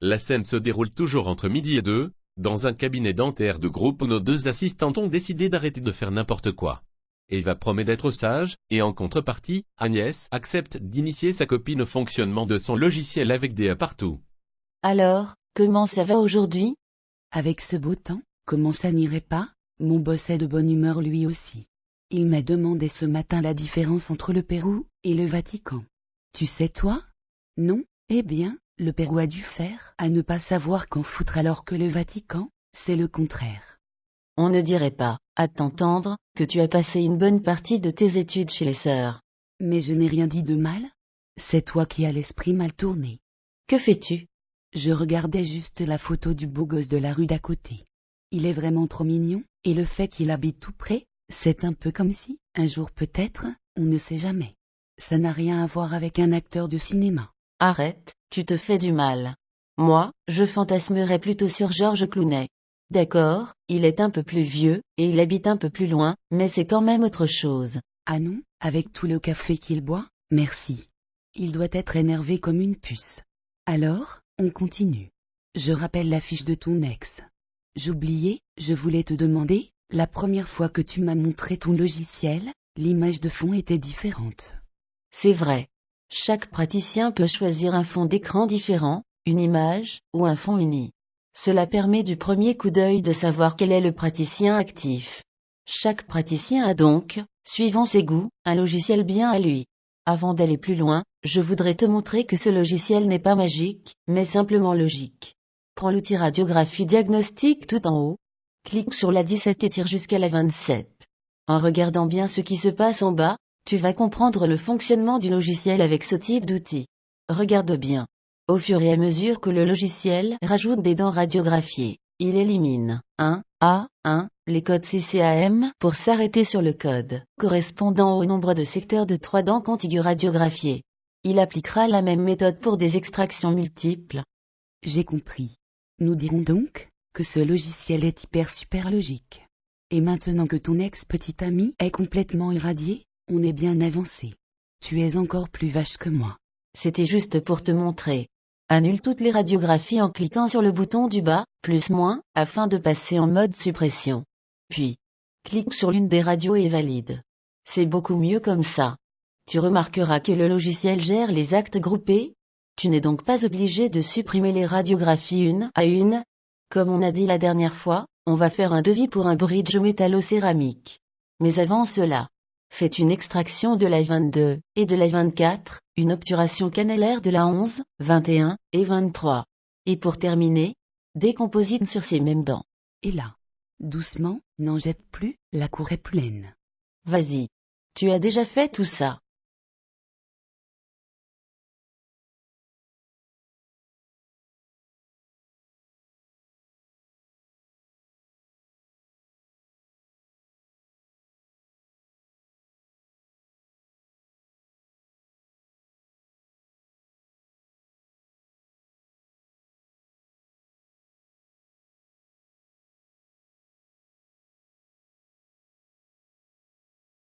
La scène se déroule toujours entre midi et 2, dans un cabinet dentaire de groupe où nos deux assistantes ont décidé d'arrêter de faire n'importe quoi. Eva promet d'être sage, et en contrepartie, Agnès accepte d'initier sa copine au fonctionnement de son logiciel avec des partout. Alors, comment ça va aujourd'hui? Avec ce beau temps, comment ça n'irait pas? Mon boss est de bonne humeur lui aussi. Il m'a demandé ce matin la différence entre le Pérou et le Vatican. Tu sais toi? Non? Eh bien, le Pérou a dû faire à ne pas savoir qu'en foutre alors que le Vatican, c'est le contraire. On ne dirait pas, à t'entendre, que tu as passé une bonne partie de tes études chez les sœurs. Mais je n'ai rien dit de mal. C'est toi qui as l'esprit mal tourné. Que fais-tu? Je regardais juste la photo du beau gosse de la rue d'à côté. Il est vraiment trop mignon, et le fait qu'il habite tout près, c'est un peu comme si, un jour peut-être, on ne sait jamais. Ça n'a rien à voir avec un acteur de cinéma. Arrête, tu te fais du mal. Moi, je fantasmerais plutôt sur Georges Clooney. D'accord, il est un peu plus vieux, et il habite un peu plus loin, mais c'est quand même autre chose. Ah non, avec tout le café qu'il boit? Merci. Il doit être énervé comme une puce. Alors, on continue. Je rappelle la fiche de ton ex. J'oubliais, je voulais te demander, la première fois que tu m'as montré ton logiciel, l'image de fond était différente. C'est vrai. Chaque praticien peut choisir un fond d'écran différent, une image, ou un fond uni. Cela permet du premier coup d'œil de savoir quel est le praticien actif. Chaque praticien a donc, suivant ses goûts, un logiciel bien à lui. Avant d'aller plus loin, je voudrais te montrer que ce logiciel n'est pas magique, mais simplement logique. Prends l'outil radiographie diagnostic tout en haut. Clique sur la 17 et tire jusqu'à la 27. En regardant bien ce qui se passe en bas, tu vas comprendre le fonctionnement du logiciel avec ce type d'outil. Regarde bien. Au fur et à mesure que le logiciel rajoute des dents radiographiées, il élimine 1 les codes CCAM pour s'arrêter sur le code correspondant au nombre de secteurs de 3 dents contiguës radiographiées. Il appliquera la même méthode pour des extractions multiples. J'ai compris. Nous dirons donc que ce logiciel est hyper super logique. Et maintenant que ton ex-petite amie est complètement irradiée, on est bien avancé. Tu es encore plus vache que moi. C'était juste pour te montrer. Annule toutes les radiographies en cliquant sur le bouton du bas, plus-moins, afin de passer en mode suppression. Puis, clique sur l'une des radios et valide. C'est beaucoup mieux comme ça. Tu remarqueras que le logiciel gère les actes groupés. Tu n'es donc pas obligé de supprimer les radiographies une à une. Comme on a dit la dernière fois, on va faire un devis pour un bridge métallo-céramique. Mais avant cela, faites une extraction de la 22 et de la 24, une obturation canalaire de la 11, 21 et 23. Et pour terminer, décomposite sur ces mêmes dents. Et là, doucement, n'en jette plus, la cour est pleine. Vas-y. Tu as déjà fait tout ça.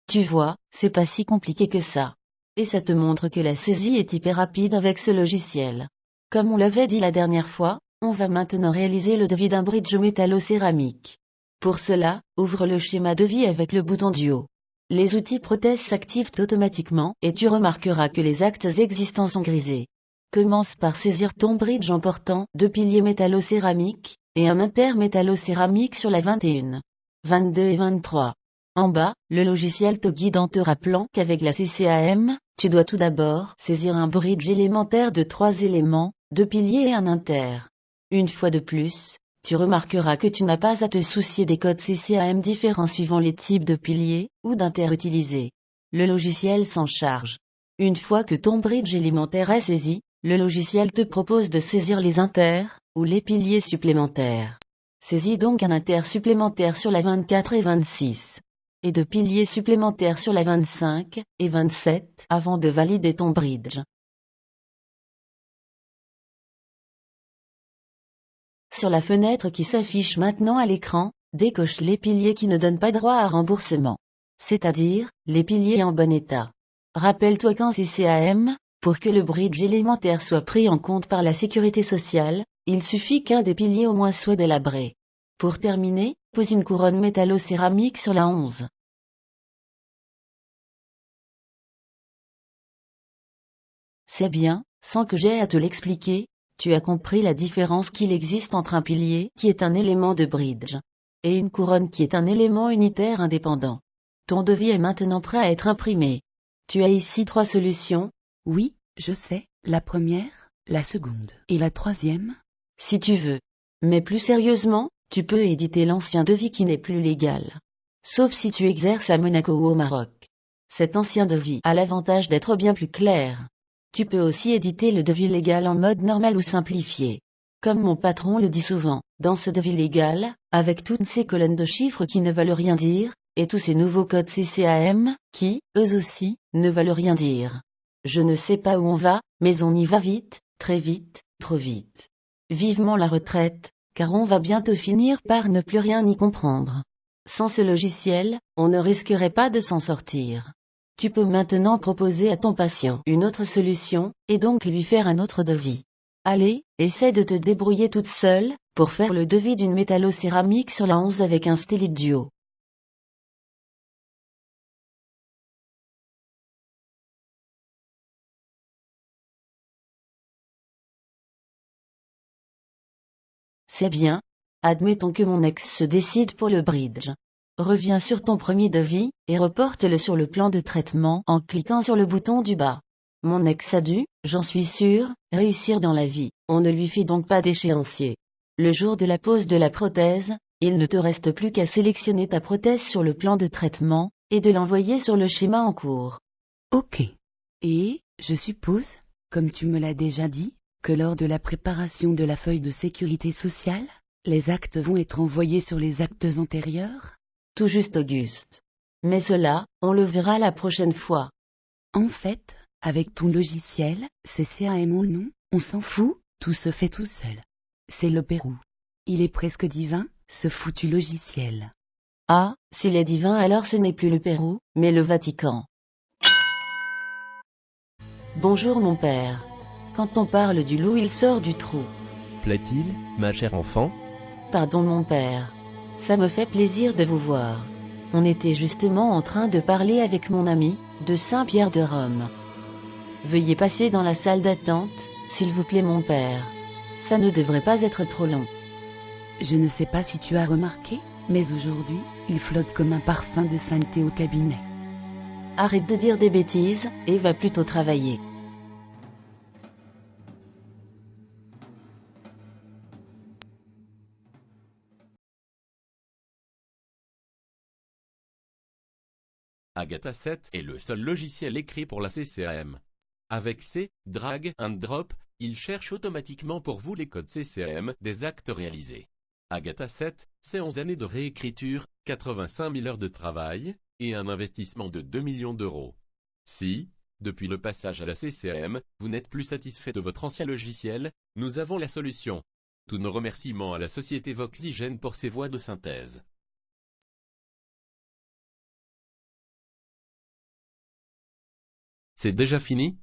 Tu vois, c'est pas si compliqué que ça. Et ça te montre que la saisie est hyper rapide avec ce logiciel. Comme on l'avait dit la dernière fois, on va maintenant réaliser le devis d'un bridge métallo-céramique. Pour cela, ouvre le schéma devis avec le bouton du haut. Les outils prothèses s'activent automatiquement et tu remarqueras que les actes existants sont grisés. Commence par saisir ton bridge en portant 2 piliers métallo-céramiques et un inter-métallo-céramique sur la 21, 22 et 23. En bas, le logiciel te guide en te rappelant qu'avec la CCAM, tu dois tout d'abord saisir un bridge élémentaire de 3 éléments, 2 piliers et un inter. Une fois de plus, tu remarqueras que tu n'as pas à te soucier des codes CCAM différents suivant les types de piliers ou d'inter utilisés. Le logiciel s'en charge. Une fois que ton bridge élémentaire est saisi, le logiciel te propose de saisir les inters ou les piliers supplémentaires. Saisis donc un inter supplémentaire sur la 24 et 26. Et 2 piliers supplémentaires sur la 25 et 27 avant de valider ton bridge. Sur la fenêtre qui s'affiche maintenant à l'écran, décoche les piliers qui ne donnent pas droit à remboursement. C'est-à-dire, les piliers en bon état. Rappelle-toi qu'en CCAM, pour que le bridge élémentaire soit pris en compte par la sécurité sociale, Il suffit qu'un des piliers au moins soit délabré. Pour terminer, pose une couronne métallo-céramique sur la 11. C'est bien, sans que j'aie à te l'expliquer, tu as compris la différence qu'il existe entre un pilier qui est un élément de bridge et une couronne qui est un élément unitaire indépendant. Ton devis est maintenant prêt à être imprimé. Tu as ici 3 solutions. Oui, je sais, la première, la seconde et la troisième. Si tu veux. Mais plus sérieusement, tu peux éditer l'ancien devis qui n'est plus légal. Sauf si tu exerces à Monaco ou au Maroc. Cet ancien devis a l'avantage d'être bien plus clair. Tu peux aussi éditer le devis légal en mode normal ou simplifié. Comme mon patron le dit souvent, dans ce devis légal, avec toutes ces colonnes de chiffres qui ne veulent rien dire, et tous ces nouveaux codes CCAM, qui, eux aussi, ne veulent rien dire. Je ne sais pas où on va, mais on y va vite, très vite, trop vite. Vivement la retraite, car on va bientôt finir par ne plus rien y comprendre. Sans ce logiciel, on ne risquerait pas de s'en sortir. Tu peux maintenant proposer à ton patient une autre solution, et donc lui faire un autre devis. Allez, essaie de te débrouiller toute seule, pour faire le devis d'une métallo-céramique sur la 11 avec un stélite duo. C'est bien. Admettons que mon ex se décide pour le bridge. Reviens sur ton premier devis, et reporte-le sur le plan de traitement en cliquant sur le bouton du bas. Mon ex a dû, j'en suis sûr, réussir dans la vie. On ne lui fait donc pas d'échéancier. Le jour de la pose de la prothèse, il ne te reste plus qu'à sélectionner ta prothèse sur le plan de traitement, et de l'envoyer sur le schéma en cours. Ok. Et, je suppose, comme tu me l'as déjà dit, que lors de la préparation de la feuille de sécurité sociale, les actes vont être envoyés sur les actes antérieurs? Tout juste Auguste. Mais cela, on le verra la prochaine fois. En fait, avec ton logiciel, CCAM ou non, on s'en fout, tout se fait tout seul. C'est le Pérou. Il est presque divin, ce foutu logiciel. Ah, s'il est divin alors ce n'est plus le Pérou, mais le Vatican. Bonjour mon père. Quand on parle du loup il sort du trou. Plaît-il, ma chère enfant? Pardon mon père. Ça me fait plaisir de vous voir. On était justement en train de parler avec mon ami, de Saint-Pierre de Rome. Veuillez passer dans la salle d'attente, s'il vous plaît mon père. Ça ne devrait pas être trop long. Je ne sais pas si tu as remarqué, mais aujourd'hui, il flotte comme un parfum de sainteté au cabinet. Arrête de dire des bêtises, et va plutôt travailler. Agatha 7 est le seul logiciel écrit pour la CCAM. Avec C, Drag and Drop, il cherche automatiquement pour vous les codes CCAM des actes réalisés. Agatha 7, c'est 11 années de réécriture, 85 000 heures de travail, et un investissement de 2 millions d'euros. Si, depuis le passage à la CCAM, vous n'êtes plus satisfait de votre ancien logiciel, nous avons la solution. Tous nos remerciements à la société Voxygène pour ses voix de synthèse. C'est déjà fini?